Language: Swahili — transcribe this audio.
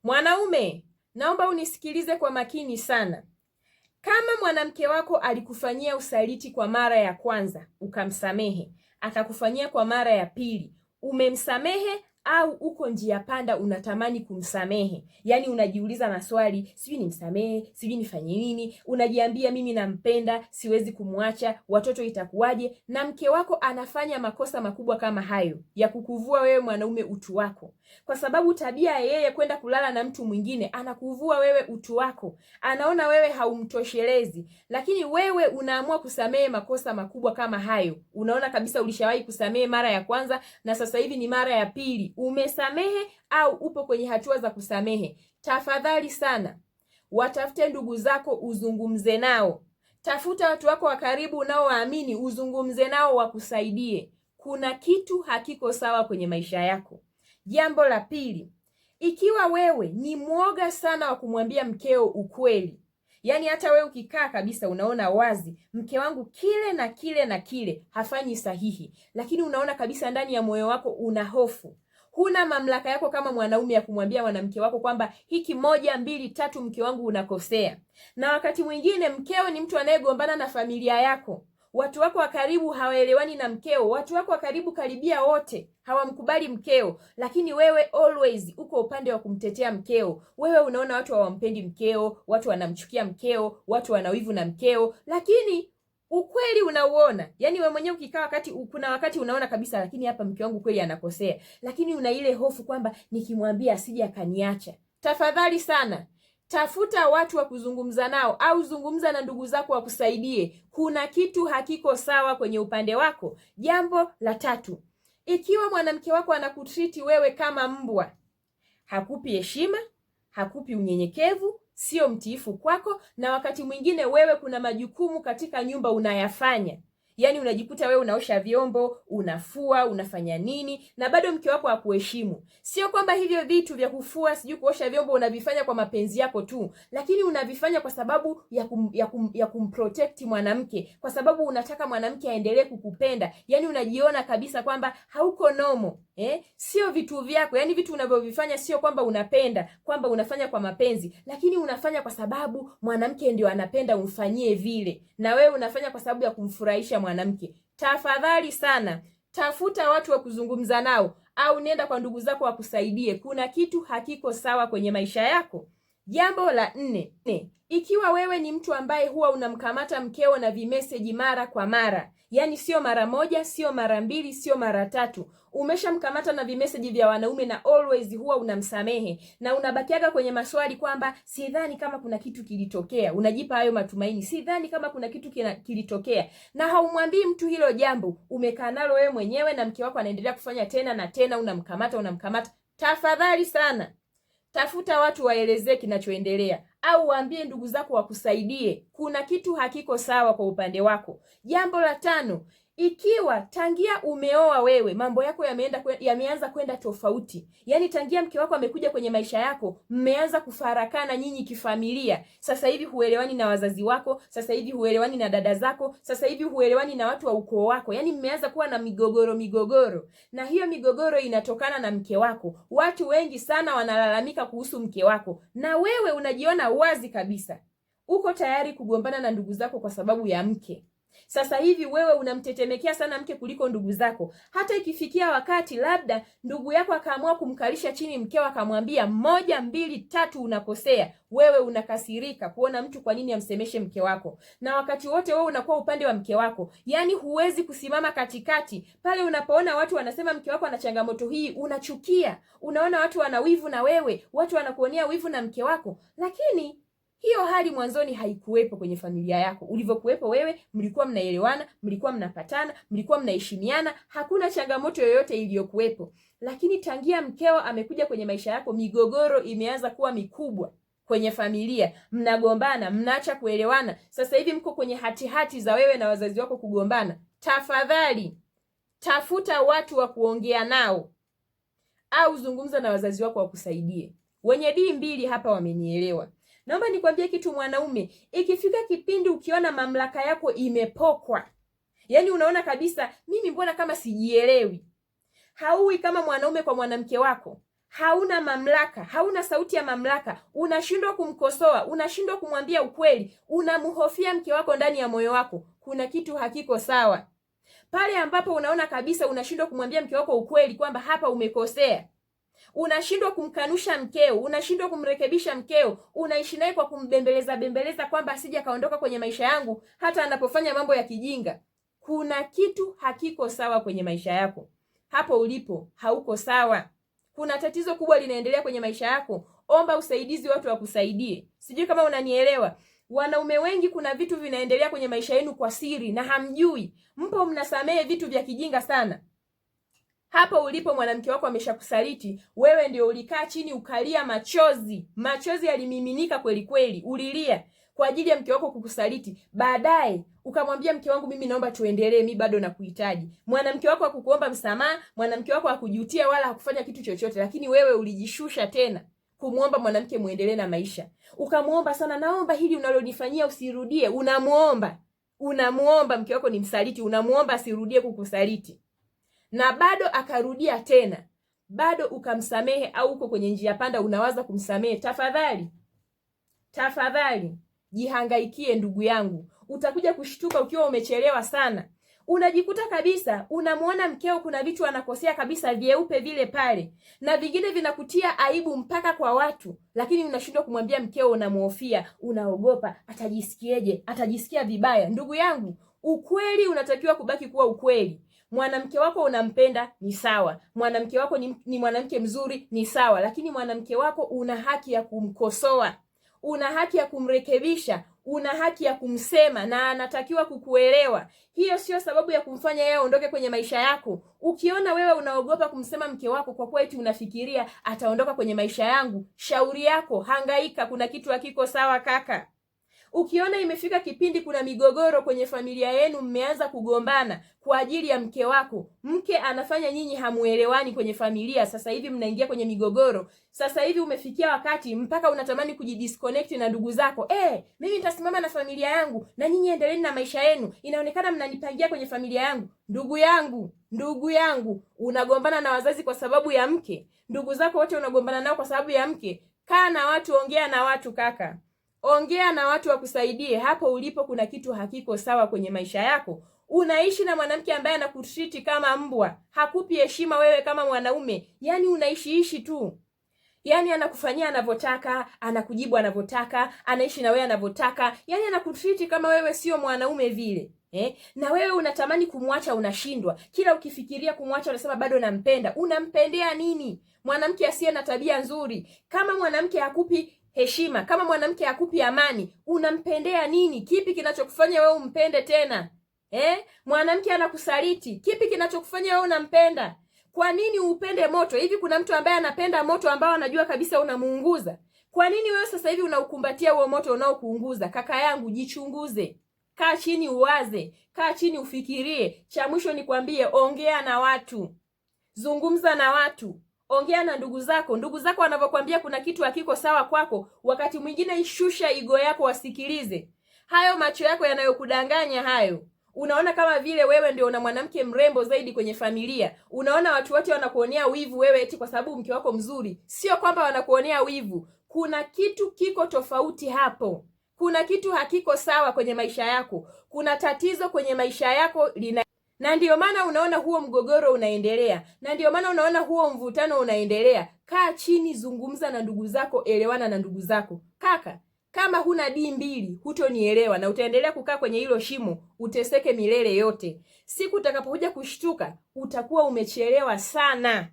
Mwanaume, naomba unisikilize kwa makini sana. Kama mwanamke wako alikufanyia usaliti kwa mara ya kwanza, ukamsamehe, akakufanyia kwa mara ya pili, umemsamehe au uko njia panda unatamani kumsamehe? Yaani unajiuliza maswali, sijui nimsamehe, sijui nifanye nini, unajiambia mimi nampenda, siwezi kumwacha, watoto itakuwaje? Na mke wako anafanya makosa makubwa kama hayo ya kukuvua wewe mwanaume utu wako. Kwa sababu tabia yeye kwenda kulala na mtu mwingine, anakuvua wewe utu wako. Anaona wewe haumtoshelezi, lakini wewe unaamua kusamehe makosa makubwa kama hayo. Unaona kabisa ulishawahi kusamehe mara ya kwanza na sasa hivi ni mara ya pili. Umesamehe au upo kwenye hatua za kusamehe? Tafadhali sana, watafute ndugu zako uzungumze nao. Tafuta watu wako wa karibu unaowaamini uzungumze nao wakusaidie. Kuna kitu hakiko sawa kwenye maisha yako. Jambo la pili, ikiwa wewe ni mwoga sana wa kumwambia mkeo ukweli, yaani hata wewe ukikaa kabisa unaona wazi mke wangu kile na kile na kile hafanyi sahihi, lakini unaona kabisa ndani ya moyo wako una hofu. Huna mamlaka yako kama mwanaume ya kumwambia mwanamke wako kwamba hiki 1, 2, 3 mke wangu unakosea. Na wakati mwingine mkeo ni mtu anayegombana na familia yako. Watu wako wa karibu hawaelewani na mkeo. Watu wako wa karibu karibia wote hawamkubali mkeo, lakini wewe always uko upande wa kumtetea mkeo. Wewe unaona watu hawampendi mkeo, watu wanamchukia mkeo, watu wanawivu na mkeo, lakini ukweli unauona. Yaani wewe mwenyewe ukikaa kuna wakati unaona kabisa, lakini hapa mke wangu kweli anakosea, lakini una ile hofu kwamba nikimwambia asije akaniacha. Tafadhali sana, tafuta watu wa kuzungumza nao au zungumza na ndugu zako wakusaidie. Kuna kitu hakiko sawa kwenye upande wako. Jambo la tatu, ikiwa mwanamke wako anakutriti wewe kama mbwa, hakupi heshima, hakupi unyenyekevu, sio mtiifu kwako, na wakati mwingine wewe kuna majukumu katika nyumba unayafanya, yaani unajikuta wewe unaosha vyombo, unafua, unafanya nini, na bado mke wako hakuheshimu. Sio kwamba hivyo vitu vya kufua, sijui kuosha vyombo unavifanya kwa mapenzi yako tu, lakini unavifanya kwa sababu ya kumprotect mwanamke, kwa sababu unataka mwanamke aendelee kukupenda. Yaani unajiona kabisa kwamba hauko nomo. Sio vitu vyako, yaani vitu unavyovifanya sio kwamba unapenda, kwamba unafanya kwa mapenzi, lakini unafanya kwa sababu mwanamke ndio anapenda umfanyie vile, na wewe unafanya kwa sababu ya kumfurahisha mwanamke. Tafadhali sana, tafuta watu wa kuzungumza nao au nenda kwa ndugu zako wakusaidie. Kuna kitu hakiko sawa kwenye maisha yako. Jambo la 4, ikiwa wewe ni mtu ambaye huwa unamkamata mkeo na vimeseji mara kwa mara, yaani sio mara moja, sio mara 2, sio mara 3, umeshamkamata na vimeseji vya wanaume na always huwa unamsamehe na unabakiaga kwenye maswali kwamba sidhani kama kuna kitu kilitokea. Unajipa hayo matumaini, sidhani kama kuna kitu kilitokea, na haumwambii mtu hilo jambo. Umekaa nalo wewe mwenyewe na mke wako anaendelea kufanya tena na tena, unamkamata. Tafadhali sana, tafuta watu waelezee kinachoendelea au waambie ndugu zako wakusaidie. Kuna kitu hakiko sawa kwa upande wako. Jambo la 5, ikiwa tangia umeoa wewe mambo yako yameanza kwenda tofauti, yaani tangia mke wako amekuja kwenye maisha yako mmeanza kufarakana nyinyi kifamilia. Sasa hivi huelewani na wazazi wako, sasa hivi huelewani na dada zako, sasa hivi huelewani na watu wa ukoo wako, yaani mmeanza kuwa na migogoro, na hiyo migogoro inatokana na mke wako. Watu wengi sana wanalalamika kuhusu mke wako, na wewe unajiona wazi kabisa uko tayari kugombana na ndugu zako kwa sababu ya mke. Sasa hivi wewe unamtetemekea sana mke kuliko ndugu zako. Hata ikifikia wakati labda ndugu yako akaamua kumkalisha chini mkeo akamwambia 1, 2, 3 unakosea, wewe unakasirika kuona mtu kwa nini amsemeshe mke wako, na wakati wote wewe unakuwa upande wa mke wako. Yaani huwezi kusimama katikati. Pale unapoona watu wanasema mke wako ana changamoto hii, unachukia. Unaona watu wana wivu na wewe, watu wanakuonea wivu na mke wako, lakini hiyo hali mwanzoni haikuwepo kwenye familia yako. Ulivyokuwepo wewe, mlikuwa mnaelewana, mlikuwa mnapatana, mlikuwa mnaheshimiana, hakuna changamoto yoyote iliyokuwepo. Lakini tangia mkeo amekuja kwenye maisha yako, migogoro imeanza kuwa mikubwa kwenye familia. Mnagombana, mnaacha kuelewana. Sasa hivi mko kwenye hati za wewe na wazazi wako kugombana. Tafadhali, tafuta watu wa kuongea nao au zungumza na wazazi wako wakusaidie. Wenye D2 hapa wamenielewa. Naomba nikwambie kitu mwanaume, ikifika kipindi ukiona mamlaka yako imepokwa, yaani unaona kabisa mimi mbona kama sijielewi, hauwi kama mwanaume kwa mwanamke wako, hauna mamlaka, hauna sauti ya mamlaka, unashindwa kumkosoa, unashindwa kumwambia ukweli, unamhofia mke wako ndani ya moyo wako, kuna kitu hakiko sawa. Pale ambapo unaona kabisa unashindwa kumwambia mke wako ukweli kwamba hapa umekosea, unashindwa kumkanusha mkeo, unashindwa kumrekebisha mkeo, unaishi naye kwa kumbembeleza kwamba asije kaondoka kwenye maisha yangu hata anapofanya mambo ya kijinga, kuna kitu hakiko sawa kwenye maisha yako. Hapo ulipo hauko sawa. Kuna tatizo kubwa linaendelea kwenye maisha yako. Omba usaidizi, watu wakusaidie. Sijui kama unanielewa. Wanaume wengi kuna vitu vinaendelea kwenye maisha yenu kwa siri na hamjui. Mpo mnasamehe vitu vya kijinga sana. Hapo ulipo mwanamke wako ameshakusaliti, wewe ndio ulikaa chini ukalia machozi. Machozi yalimiminika kweli kweli, ulilia kwa ajili ya mke wako kukusaliti. Baadaye ukamwambia mke wangu, mimi naomba tuendelee, mimi bado nakuhitaji. Mwanamke wako hakukuomba msamaha, mwanamke wako hakujutia wala hakufanya kitu chochote, lakini wewe ulijishusha tena kumuomba mwanamke muendelee na maisha. Ukamuomba sana, naomba hili unalonifanyia usirudie. Unamuomba mke wako ni msaliti, unamuomba asirudie kukusaliti. Na bado akarudia tena. Bado ukamsamehe au uko kwenye njia panda unawaza kumsamehe. Tafadhali jihangaikie ndugu yangu. Utakuja kushtuka ukiwa umechelewa sana. Unajikuta kabisa unamuona mkeo kuna vitu anakosea kabisa vyeupe vile pale, na vingine vinakutia aibu mpaka kwa watu, lakini unashindwa kumwambia mkeo, unamuhofia, unaogopa atajisikieje, atajisikia vibaya. Ndugu yangu, ukweli unatakiwa kubaki kuwa ukweli. Mwanamke wako unampenda ni sawa, mwanamke wako ni mwanamke mzuri ni sawa, lakini mwanamke wako una haki ya kumkosoa, una haki ya kumrekebisha, una haki ya kumsema, na anatakiwa kukuelewa. Hiyo sio sababu ya kumfanya yeye aondoke kwenye maisha yako. Ukiona wewe unaogopa kumsema mke wako kwa kuwa eti unafikiria ataondoka kwenye maisha yangu, shauri yako, hangaika, kuna kitu hakiko sawa kaka. Ukiona imefika kipindi kuna migogoro kwenye familia yenu, mmeanza kugombana kwa ajili ya mke wako, mke anafanya nyinyi hamuelewani kwenye familia, sasa hivi mnaingia kwenye migogoro, sasa hivi umefikia wakati mpaka unatamani kujidisconnect na ndugu zako. Mimi nitasimama na familia yangu na nyinyi endeleeni na maisha yenu, inaonekana mnanipangia kwenye familia yangu. Ndugu yangu, unagombana na wazazi kwa sababu ya mke, ndugu zako wote unagombana nao kwa sababu ya mke. Kaa na watu, ongea na watu kaka. Ongea na watu wakusaidie. Hapo ulipo kuna kitu hakiko sawa kwenye maisha yako. Unaishi na mwanamke ambaye anakutriti kama mbwa, hakupi heshima wewe kama mwanaume. Yaani unaishiishi tu, yaani anakufanyia anavyotaka, anakujibu anavyotaka, anaishi na wewe anavyotaka, yaani anakutriti kama wewe sio mwanaume vile. Na wewe unatamani kumwacha, unashindwa. Kila ukifikiria kumwacha unasema bado nampenda. Unampendea nini mwanamke asiye na tabia nzuri? Kama mwanamke hakupi heshima, kama mwanamke hakupi amani, unampendea nini? Kipi kinachokufanya wewe umpende tena? Mwanamke anakusaliti, kipi kinachokufanya wewe unampenda? Kwa nini upende moto? Hivi kuna mtu ambaye anapenda moto ambao anajua kabisa unamuunguza? Kwa nini wewe sasa hivi unaukumbatia huo moto unaokuunguza? Kaka yangu, jichunguze. Kaa chini uwaze, kaa chini ufikirie. Cha mwisho nikwambie, ongea na watu. Zungumza na watu. Ongea na ndugu zako. Ndugu zako wanavyokuambia kuna kitu hakiko sawa kwako, wakati mwingine ishusha ego yako wasikilize. Hayo macho yako yanayokudanganya hayo. Unaona kama vile wewe ndio una mwanamke mrembo zaidi kwenye familia. Unaona watu wote wanakuonea wivu wewe eti kwa sababu mke wako mzuri. Sio kwamba wanakuonea wivu. Kuna kitu kiko tofauti hapo. Kuna kitu hakiko sawa kwenye maisha yako. Kuna tatizo kwenye maisha yako na ndio maana unaona huo mgogoro unaendelea. Na ndio maana unaona huo mvutano unaendelea. Kaa chini, zungumza na ndugu zako, elewana na ndugu zako. Kaka, kama huna D2 hutonielewa na utaendelea kukaa kwenye hilo shimo, uteseke milele yote. Siku utakapokuja kushtuka, utakuwa umechelewa sana.